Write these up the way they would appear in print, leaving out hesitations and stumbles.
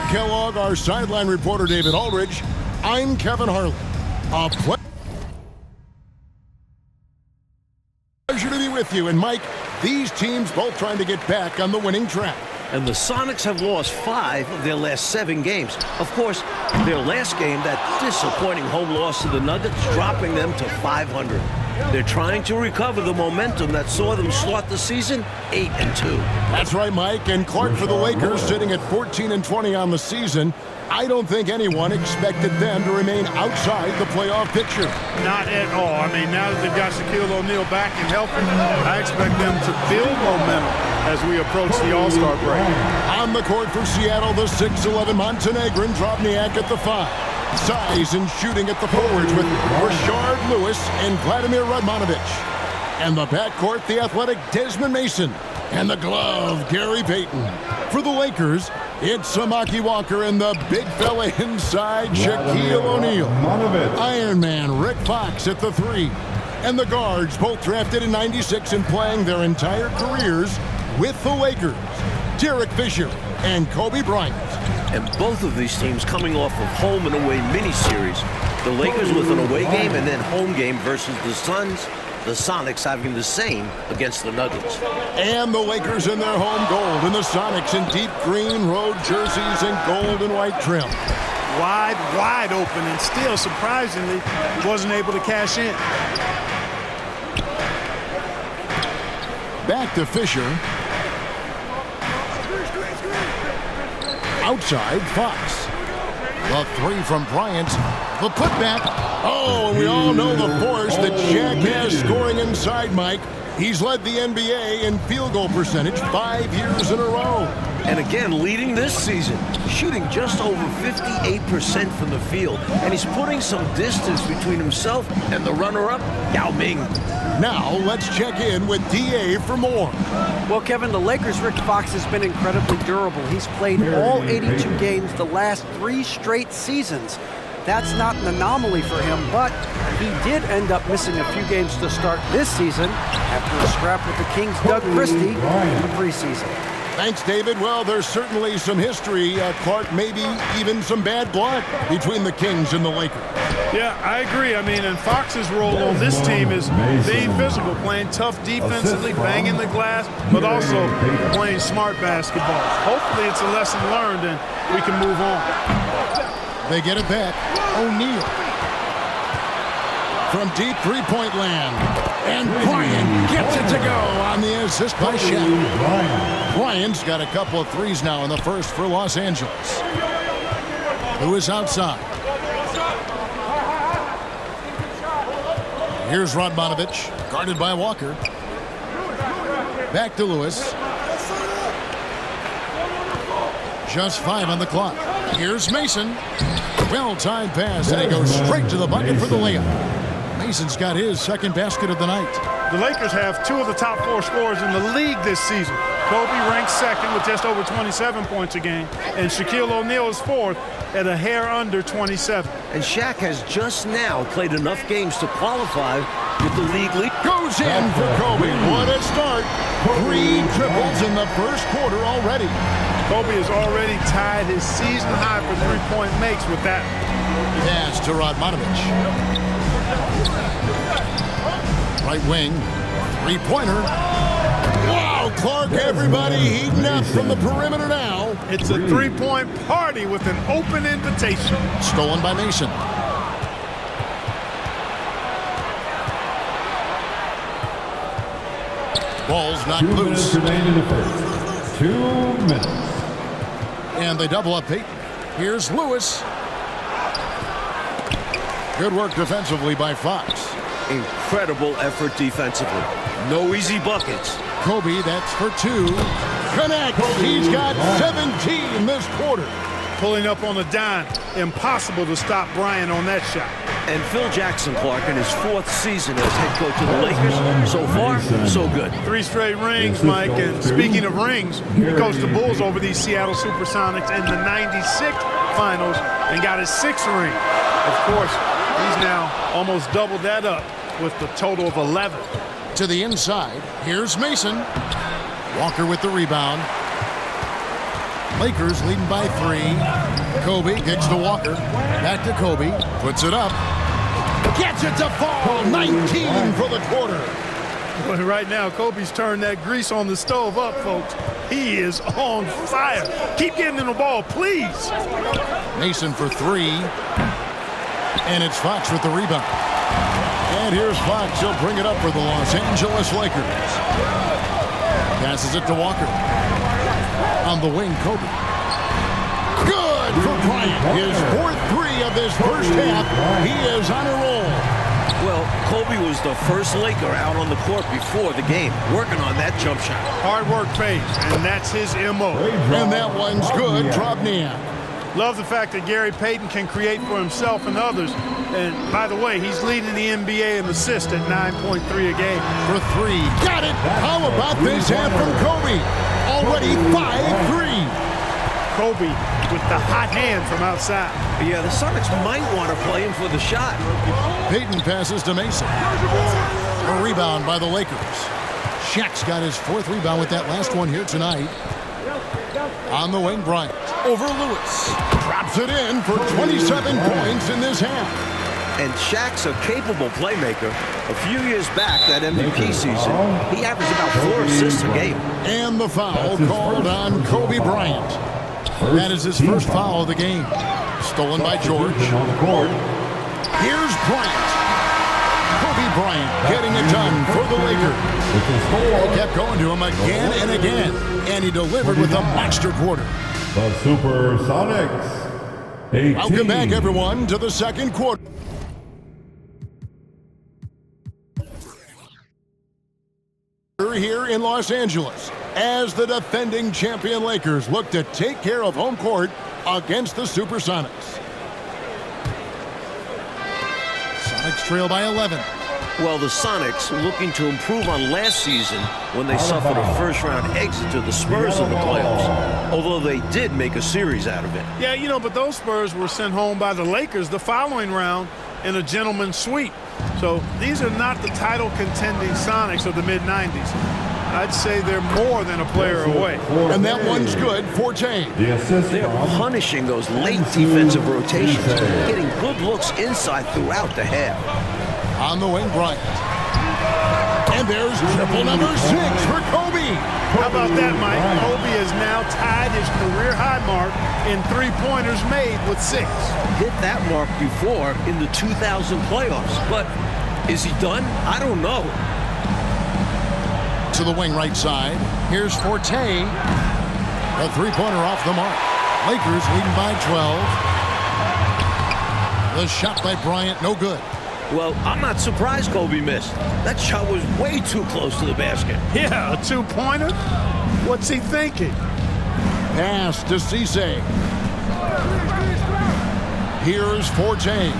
Kellogg, our sideline reporter David Aldridge. I'm Kevin Harlan. A pleasure to be with you. And Mike, these teams both trying to get back on the winning track. And the Sonics have lost 5 of their last 7 games. Of course, their last game, that disappointing home loss to the Nuggets, dropping them to 500. They're trying to recover the momentum that saw them start the season 8-2. That's right, Mike. And Clark for the Lakers sitting at 14-20 on the season. I don't think anyone expected them to remain outside the playoff picture. Not at all. I mean, now that they've got Shaquille O'Neal back and healthy, I expect them to build momentum as we approach the All-Star break. On the court for Seattle, the 6'11 Montenegrin, Drobniak at the 5. Size and shooting at the forwards with Rashard Lewis and Vladimir Radmanovic. And the backcourt, the athletic Desmond Mason. And the glove, Gary Payton. For the Lakers, it's Samaki Walker and the big fella inside, Shaquille O'Neal. Iron Man Rick Fox at the 3. And the guards, both drafted in '96 and playing their entire careers with the Lakers. Derek Fisher and Kobe Bryant. And both of these teams coming off of home and away mini-series. The Lakers with an away game and then home game versus the Suns. The Sonics having the same against the Nuggets. And the Lakers in their home gold, and the Sonics in deep green road jerseys and gold and white trim. Wide open, and still, surprisingly, wasn't able to cash in. Back to Fisher. Outside, Fox. The 3 from Bryant. The putback. Oh, and we all know the force that Shaq has scoring inside, Mike. He's led the NBA in field goal percentage 5 years in a row. And again, leading this season, shooting just over 58% from the field. And he's putting some distance between himself and the runner-up, Yao Ming. Now, let's check in with DA for more. Well, Kevin, the Lakers' Rick Fox has been incredibly durable. He's played all 82 games the last 3 straight seasons. That's not an anomaly for him, but he did end up missing a few games to start this season after a scrap with the Kings' Doug Christie in the preseason. Thanks, David. Well, there's certainly some history, Clark, maybe even some bad blood between the Kings and the Lakers. Yeah, I agree. I mean, and Fox's role on this team is being physical, playing tough defensively, banging the glass, but also playing smart basketball. Hopefully it's a lesson learned and we can move on. They get it back. O'Neal. From deep three-point land. And Bryant gets it to go on the assist by Shaq. Bryant's got a couple of threes now in the first for Los Angeles. Lewis outside. Here's Radmanovic, guarded by Walker. Back to Lewis. Just 5 on the clock. Here's Mason. Well-timed pass, and he goes straight to the bucket for the layup. Mason's got his second basket of the night. The Lakers have 2 of the top 4 scorers in the league this season. Kobe ranks second with just over 27 points a game, and Shaquille O'Neal is 4th at a hair under 27. And Shaq has just now played enough games to qualify with the league lead. Goes in for Kobe. What a start. 3 triples in the first quarter already. Kobe has already tied his season high for three-point makes with that. Pass to Radmanovic. Right wing. Three-pointer. Wow, Clark, everybody heating up from the perimeter now. It's a three-point party with an open invitation. Stolen by Mason. Ball's knocked loose. 2 minutes remain in the first. 2 minutes. And they double up Payton. Here's Lewis. Good work defensively by Fox. Incredible effort defensively. No easy buckets. Kobe, that's for 2. Connects. He's got 17 this quarter. Pulling up on a dime. Impossible to stop Bryant on that shot. And Phil Jackson, Clark, in his 4th season as head coach of the Lakers. So far, so good. 3 straight rings, Mike. And speaking of rings, he coached the Bulls over these Seattle Supersonics in the '96 finals and got his 6th ring. Of course, he's now almost doubled that up with the total of 11. To the inside. Here's Mason. Walker with the rebound. Lakers leading by 3. Kobe kicks to Walker. Back to Kobe. Puts it up. Gets it to fall. 19 for the quarter. But right now, Kobe's turned that grease on the stove up, folks. He is on fire. Keep getting him the ball, please. Mason for 3. And it's Fox with the rebound. And here's Fox. He'll bring it up for the Los Angeles Lakers. Passes it to Walker. On the wing, Kobe. Good for Bryant. His 4th 3 of this first half. He is on a roll. Well, Kobe was the first Laker out on the court before the game, working on that jump shot. Hard work pays, and that's his MO. And that one's good. Drobniak. Love the fact that Gary Payton can create for himself and others. And by the way, he's leading the NBA in assists at 9.3 a game. For 3. Got it. How about this half from Kobe? Already 5-3. Kobe with the hot hand from outside. Yeah, the Sonics might want to play him for the shot. Payton passes to Mason. A rebound by the Lakers. Shaq's got his 4th rebound with that last one here tonight. On the wing, Bryant. Over Lewis. Drops it in for 27 points in this half. And Shaq's a capable playmaker. A few years back, that MVP season, he averaged about 4 assists a game. And the foul called on Kobe Bryant. That is his first foul of the game. Stolen by George. Here's Bryant. Kobe Bryant getting it done for the Lakers. He kept going to him again and again, and he delivered with a monster quarter. The Supersonics. 18. Welcome back, everyone, to the second quarter. Here in Los Angeles, as the defending champion Lakers look to take care of home court against the Supersonics. Sonics trail by 11. Well, the Sonics looking to improve on last season when they suffered a first-round exit to the Spurs in the playoffs, although they did make a series out of it. Yeah, you know, but those Spurs were sent home by the Lakers the following round in a gentleman's sweep. So these are not the title contending Sonics of the mid-90s. I'd say they're more than a player away. And that one's good for James. They're punishing those late defensive rotations, getting good looks inside throughout the half. On the wing, Bryant. And there's triple number 6 for Kobe. How about that, Mike? Kobe has now tied his career high mark in three-pointers made with 6. Hit that mark before in the 2000 playoffs, but is he done? I don't know. To the wing right side. Here's Forte. A 3-pointer off the mark. Lakers leading by 12. The shot by Bryant, no good. Well, I'm not surprised Kobe missed. That shot was way too close to the basket. Yeah, a 2-pointer? What's he thinking? Pass to Cisse. Here's Forte.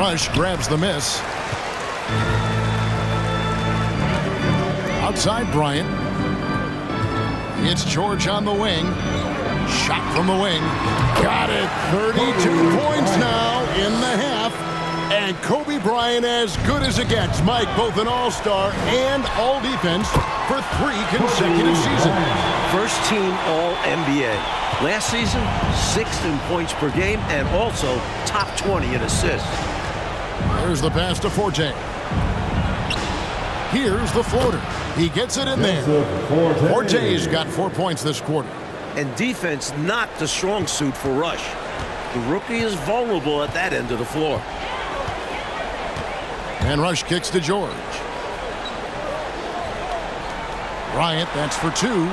Rush grabs the miss. Outside Bryant. It's George on the wing. Shot from the wing. Got it. 32 points now in the half. And Kobe Bryant as good as it gets. Mike, both an all-star and all-defense for 3 consecutive seasons. First team All-NBA. Last season, 6th in points per game and also top 20 in assists. There's the pass to Forte. Here's the floater. He gets it in there. Forte's got 4 points this quarter. And defense not the strong suit for Rush. The rookie is vulnerable at that end of the floor. And Rush kicks to George. Bryant, that's for 2.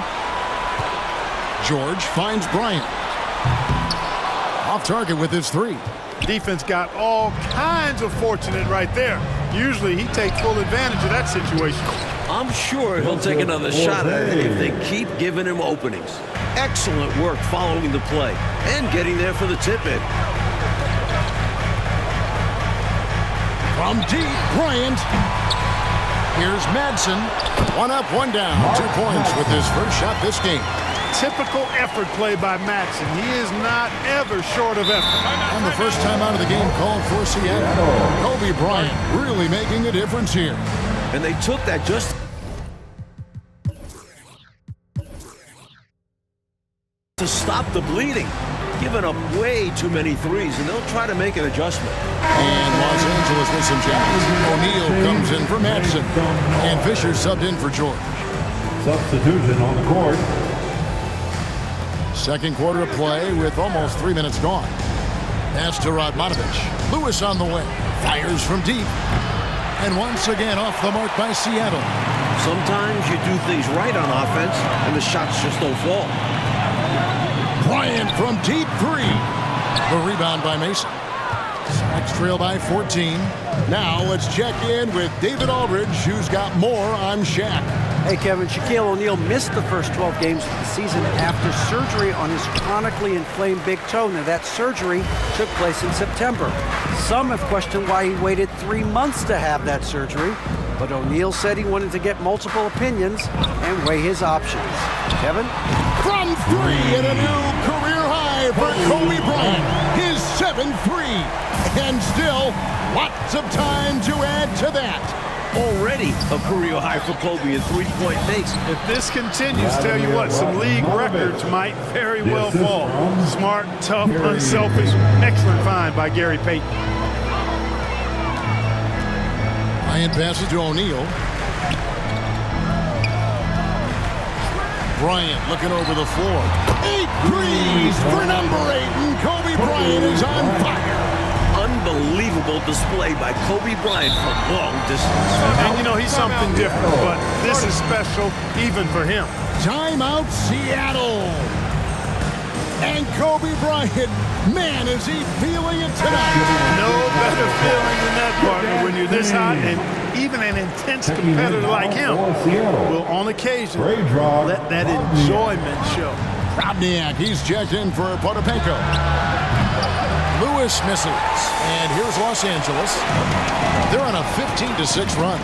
George finds Bryant. Off target with his 3. Defense got all kinds of fortunate right there. Usually he takes full advantage of that situation. I'm sure he'll take another shot at it if they keep giving him openings. Excellent work following the play and getting there for the tip-in. From deep, Bryant. Here's Madsen. 1 up, 1 down. 2 points with his first shot this game. Typical effort play by Madsen. He is not ever short of effort. And the first time out of the game called for Seattle. Kobe Bryant really making a difference here. And they took that just to stop the bleeding. Giving up way too many threes, and they'll try to make an adjustment. And Los Angeles with some changes. O'Neal comes in for Madsen. And Fisher subbed in for George. Substitution on the court. Second quarter of play with almost 3 minutes gone. Pass to Radmanovic. Lewis on the way. Fires from deep. And once again off the mark by Seattle. Sometimes you do things right on offense, and the shots just don't fall. Bryant from deep three. The rebound by Mason. Sox trail by 14. Now let's check in with David Aldridge, who's got more on Shaq. Hey, Kevin, Shaquille O'Neal missed the first 12 games of the season after surgery on his chronically inflamed big toe. Now, that surgery took place in September. Some have questioned why he waited 3 months to have that surgery, but O'Neal said he wanted to get multiple opinions and weigh his options. Kevin? From three and a new career high for Kobe Bryant. His 7-3. And still, lots of time to add to that. Already a career high for Kobe in three-point makes. If this continues, tell you what, some league records might very well fall. Smart, tough, unselfish. Excellent find by Gary Payton. Bryant passes to O'Neal. Bryant looking over the floor. 8 threes for number 8, and Kobe Bryant is on fire. Unbelievable display by Kobe Bryant from long distance. And you know, he's something different, but this is special even for him. Timeout Seattle. And Kobe Bryant, man, is he feeling it tonight. No better feeling than that, partner, when you're this hot, and even an intense competitor like him will, on occasion, let that enjoyment show. Probniak, he's checked in for Potapenko. Lewis misses, and here's Los Angeles. They're on a 15-6 run.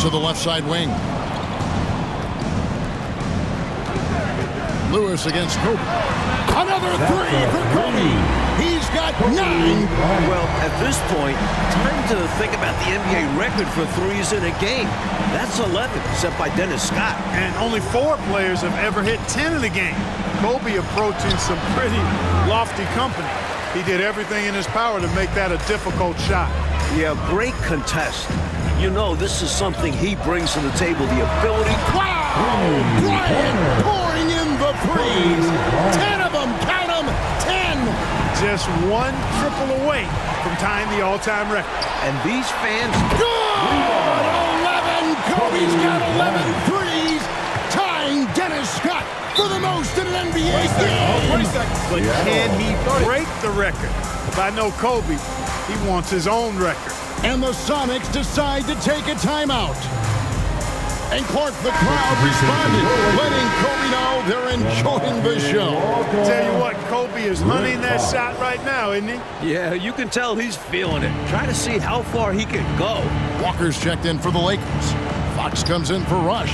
To the left side wing. Lewis against Kobe. Another three for Kobe. He's got 9. Well, at this point, time to think about the NBA record for threes in a game. That's 11, set by Dennis Scott. And only 4 players have ever hit 10 in a game. Kobe approaching some pretty lofty company. He did everything in his power to make that a difficult shot. Yeah, great contest. You know, this is something he brings to the table, the ability. Wow! Bryant pouring in the threes. 10 of them, count them, 10. Just 1 triple away from tying the all-time record. And these fans... Good! 11! Kobe's got 11 threes, tying Dennis Scott for the most in an NBA game. But can he break the record? If I know Kobe, he wants his own record. And the Sonics decide to take a timeout. And Clark, the crowd responded, letting Kobe know they're enjoying the show. Tell you what, Kobe is hunting that shot right now, isn't he? Yeah, you can tell he's feeling it. Try to see how far he can go. Walker's checked in for the Lakers. Fox comes in for Rush.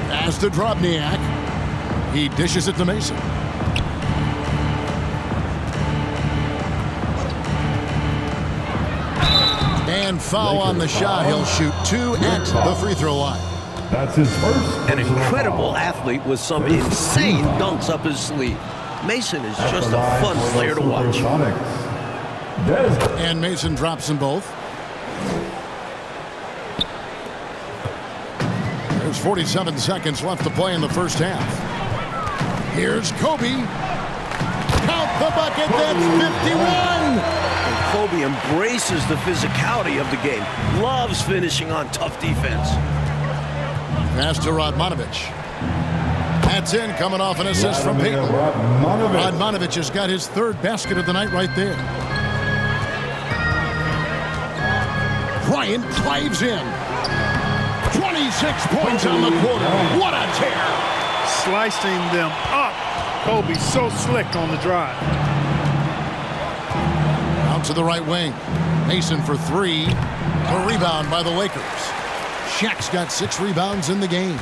Pass to Drobniak. He dishes it to Mason. And foul on the shot. He'll shoot 2 at the free throw line. That's his first. An incredible athlete with some insane dunks up his sleeve. Mason is just a fun player to watch. And Mason drops them both. There's 47 seconds left to play in the first half. Here's Kobe. Count the bucket, that's 51. And Kobe embraces the physicality of the game. Loves finishing on tough defense. Pass to Radmanovic. That's in, coming off an assist from Payton. Radmanovic has got his 3rd basket of the night right there. Bryant drives in. 26 points on the quarter. What a tear. Slicing them up. Kobe so slick on the drive. Out to the right wing. Mason for 3. A rebound by the Lakers. Shaq's got 6 rebounds in the game.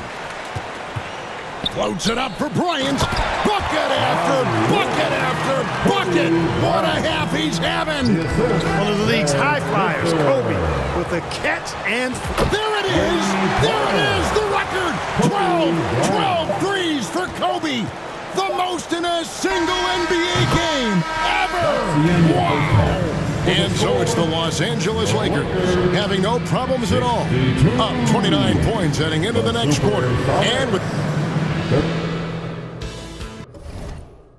Floats it up for Bryant. Bucket after bucket after bucket. bucket. What a half he's having. One of the league's high flyers, Kobe, with a catch and... There it is. There it is. The record. 12 threes for Kobe. The most in a single NBA game ever. Wow. And so it's the Los Angeles Lakers having no problems at all. Up 29 points heading into the next quarter. And with